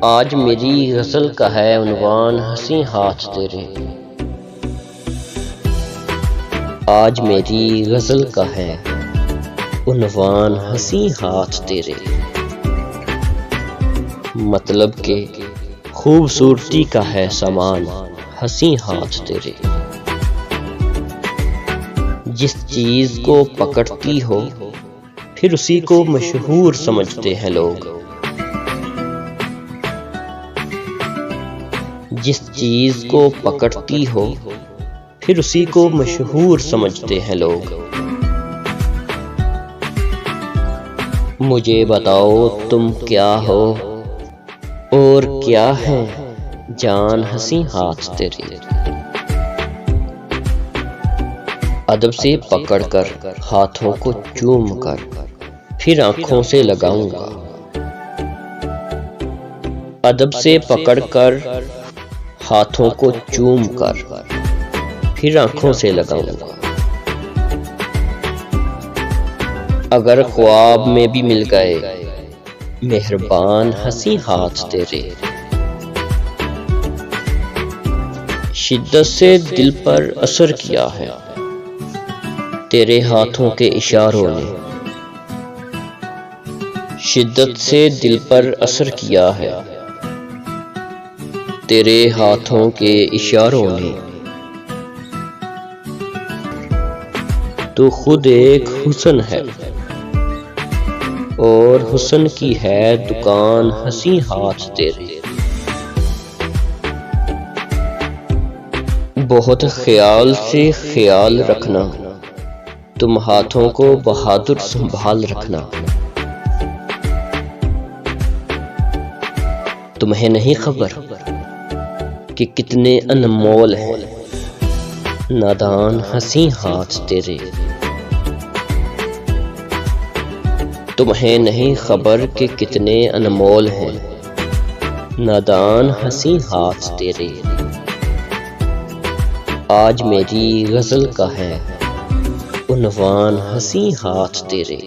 آج میری غزل کا ہے عنوان ہنسی ہاتھ تیرے۔ آج میری غزل کا ہے عنوان ہنسی ہاتھ تیرے۔ مطلب کہ خوبصورتی کا ہے سامان ہنسی ہاتھ تیرے۔ جس چیز کو پکڑتی ہو پھر اسی کو مشہور سمجھتے ہیں لوگ۔ جس چیز کو پکڑتی ہو پھر اسی کو مشہور سمجھتے ہیں لوگ۔ مجھے بتاؤ تم کیا ہو اور کیا ہے جان ہنسی ہاتھ تیرے۔ ادب سے پکڑ کر ہاتھوں کو چوم کر پھر آنکھوں سے لگاؤں گا۔ ادب سے پکڑ کر ہاتھوں کو چوم کر پھر آنکھوں سے لگاؤں گا۔ اگر خواب میں بھی مل گئے مہربان ہنسی ہاتھ تیرے۔ شدت سے دل پر اثر کیا ہے تیرے ہاتھوں کے اشاروں نے۔ شدت سے دل پر اثر کیا ہے تیرے ہاتھوں کے اشاروں نے۔ تو خود ایک حسن ہے اور حسن کی ہے دکان ہنسی ہاتھ تیرے۔ بہت خیال سے خیال رکھنا تم ہاتھوں کو بہادر سنبھال رکھنا۔ تمہیں نہیں خبر کہ کتنے انمول ہیں نادان ہنسی ہاتھ تیرے۔ تمہیں نہیں خبر کہ کتنے انمول ہیں نادان ہنسی ہاتھ تیرے۔ آج میری غزل کا ہے عنوان ہنسی ہاتھ تیرے۔